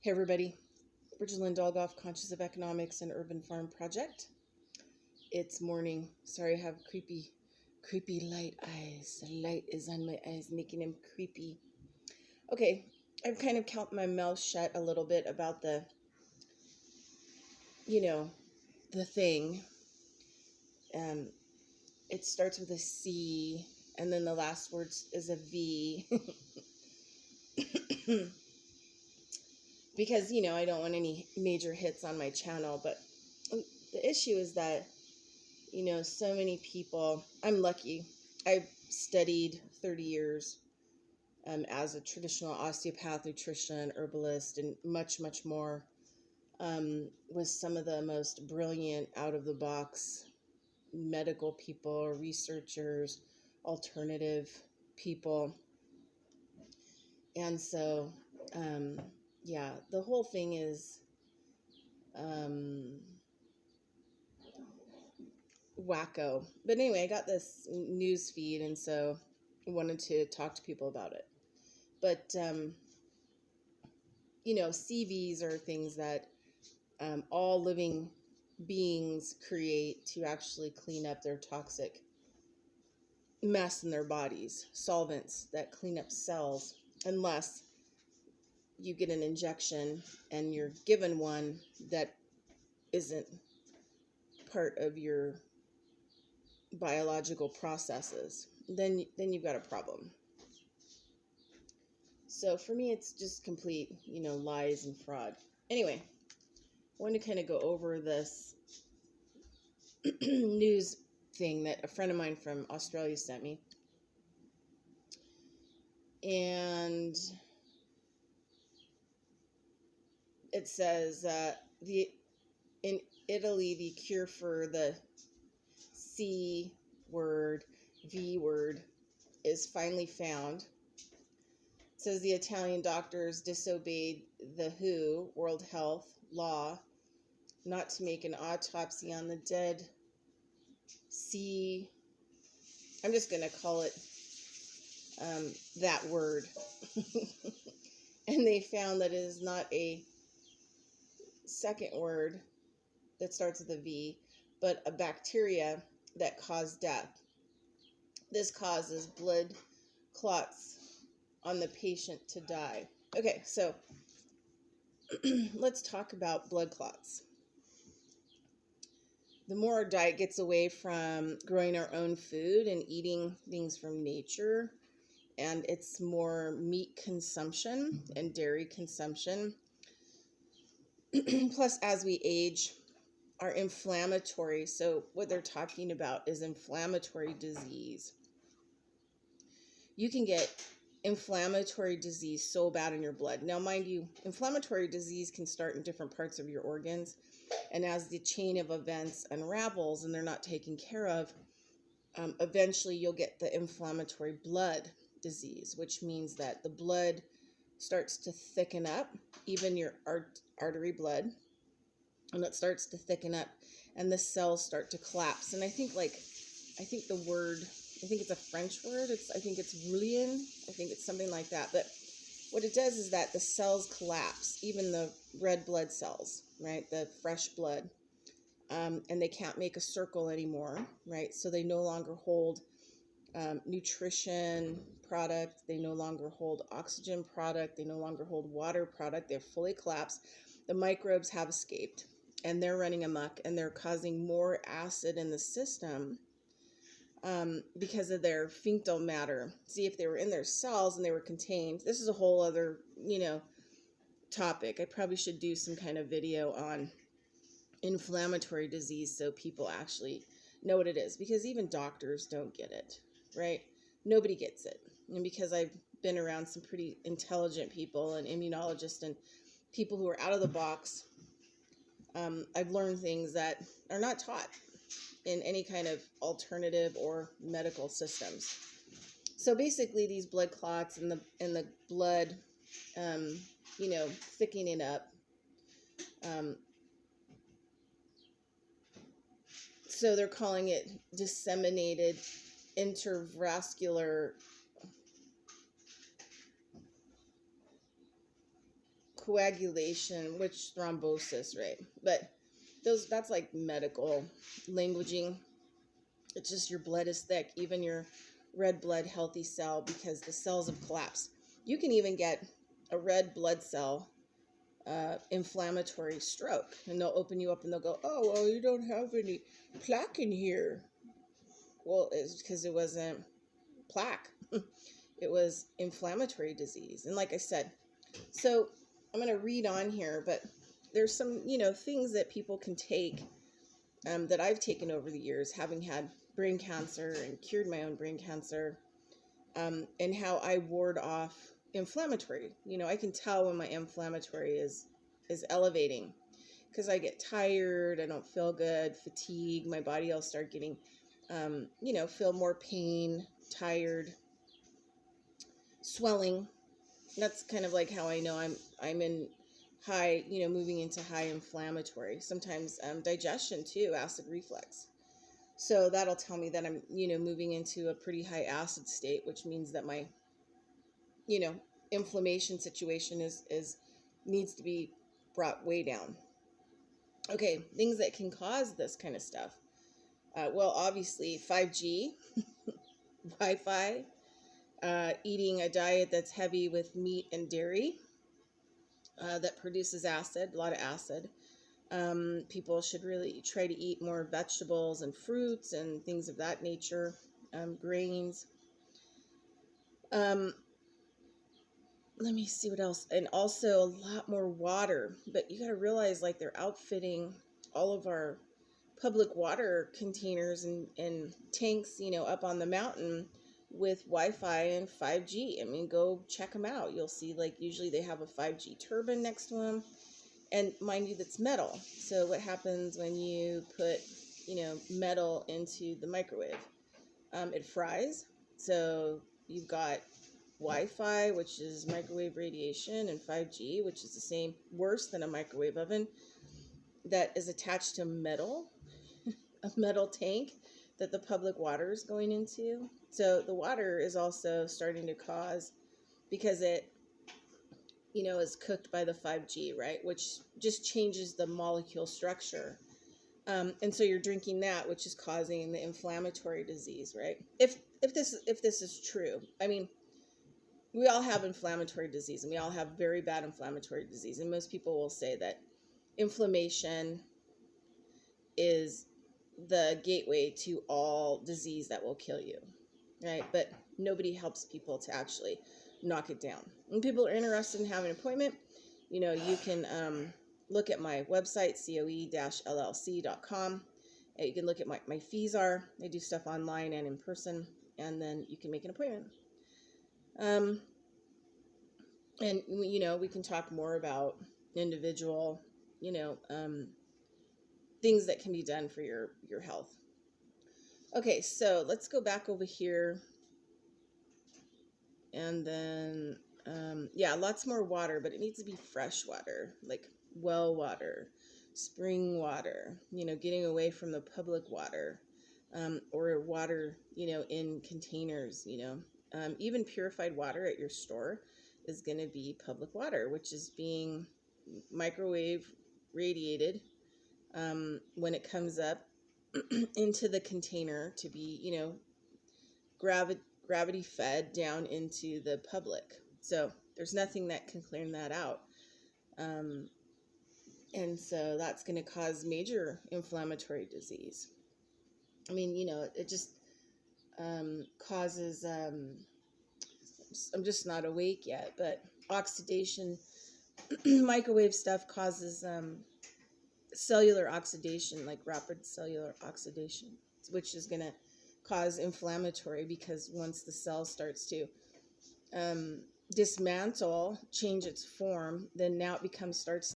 Hey everybody, Bridget Dolgoff, Conscious of Economics and Urban Farm Project. It's morning. Sorry, I have creepy light eyes. The light is on my eyes, making them creepy. Okay, I've kind of kept my mouth shut a little bit about the thing. It starts with a C, and then the last word is a V. Because, I don't want any major hits on my channel, but the issue is that, so many people, I'm lucky. I've studied 30 years as a traditional osteopath, nutrition, herbalist, and much, much more with some of the most brilliant, out-of-the-box medical people, researchers, alternative people. And so, the whole thing is wacko. But anyway, I got this news feed, and so I wanted to talk to people about it. But, CVs are things that all living beings create to actually clean up their toxic mess in their bodies, solvents that clean up cells, unless you get an injection and you're given one that isn't part of your biological processes, then you've got a problem. So for me, it's just complete, lies and fraud. Anyway, I wanted to kind of go over this news thing that a friend of mine from Australia sent me. And it says in Italy, the cure for the C word, V word, is finally found. It says the Italian doctors disobeyed the WHO, World Health law, not to make an autopsy on the dead C. I'm just going to call it that word. And they found that it is not a second word that starts with a V, but a bacteria that caused death. This causes blood clots on the patient to die. Okay, so let's talk about blood clots. The more our diet gets away from growing our own food and eating things from nature, and it's more meat consumption and dairy consumption, plus as we age, our inflammatory, so what they're talking about is inflammatory disease. You can get inflammatory disease so bad in your blood. Now, mind you, inflammatory disease can start in different parts of your organs, and as the chain of events unravels and they're not taken care of, eventually you'll get the inflammatory blood disease, which means that the blood starts to thicken up, even your artery blood, and it starts to thicken up, and the cells start to collapse. And I think it's a French word. I think it's roulean. I think it's something like that. But what it does is that the cells collapse, even the red blood cells, right? The fresh blood. And they can't make a circle anymore, right? So they no longer hold nutrition product. They no longer hold oxygen product. They no longer hold water product. They're fully collapsed. The microbes have escaped, and they're running amok, and they're causing more acid in the system because of their fecal matter. See, if they were in their cells and they were contained, this is a whole other, topic. I probably should do some kind of video on inflammatory disease so people actually know what it is, because even doctors don't get it, right? Nobody gets it. And because I've been around some pretty intelligent people and immunologists and people who are out of the box, I've learned things that are not taught in any kind of alternative or medical systems. So basically, these blood clots and the blood, thickening up. So they're calling it disseminated intravascular coagulation, which thrombosis, right? But that's like medical languaging. It's just your blood is thick, even your red blood healthy cell, because the cells have collapsed. You can even get a red blood cell inflammatory stroke, and they'll open you up and they'll go, oh, well, you don't have any plaque in here. Well, it's because it wasn't plaque. It was inflammatory disease. And like I said, so I'm going to read on here, but there's some, things that people can take that I've taken over the years, having had brain cancer and cured my own brain cancer, and how I ward off inflammatory. I can tell when my inflammatory is elevating, because I get tired, I don't feel good, fatigue, my body will start getting, feel more pain, tired, swelling. That's kind of like how I know I'm in high, moving into high inflammatory. Sometimes digestion too, acid reflux. So that'll tell me that I'm, moving into a pretty high acid state, which means that my, inflammation situation is needs to be brought way down. Okay, things that can cause this kind of stuff. Well, obviously 5G, Wi-Fi, eating a diet that's heavy with meat and dairy, that produces acid, a lot of acid. People should really try to eat more vegetables and fruits and things of that nature, grains. Let me see what else. And also a lot more water. But you got to realize, like, they're outfitting all of our public water containers and tanks, up on the mountain with Wi-Fi and 5G. I mean, go check them out. You'll see, like, usually they have a 5G turbine next to them. And mind you, that's metal. So what happens when you put, metal into the microwave? It fries. So you've got Wi-Fi, which is microwave radiation, and 5G, which is the same, worse than a microwave oven, that is attached to metal, a metal tank that the public water is going into. So the water is also starting to cause, because it, is cooked by the 5G, right? Which just changes the molecule structure. And so you're drinking that, which is causing the inflammatory disease, right? If this is true, I mean, we all have inflammatory disease, and we all have very bad inflammatory disease. And most people will say that inflammation is the gateway to all disease that will kill you, right? But nobody helps people to actually knock it down. When people are interested in having an appointment, you can look at my website, coe-llc.com. And you can look at my fees are. I do stuff online and in person, and then you can make an appointment. And we can talk more about individual, things that can be done for your health. Okay, so let's go back over here. And then, lots more water, but it needs to be fresh water, like well water, spring water, getting away from the public water, or water, in containers, even purified water at your store is going to be public water, which is being microwave radiated, when it comes up into the container to be, gravity fed down into the public. So there's nothing that can clean that out. And so that's going to cause major inflammatory disease. I mean, it just causes, I'm just not awake yet, but oxidation, microwave stuff causes cellular oxidation, like rapid cellular oxidation, which is going to cause inflammatory, because once the cell starts to dismantle, change its form, then now it starts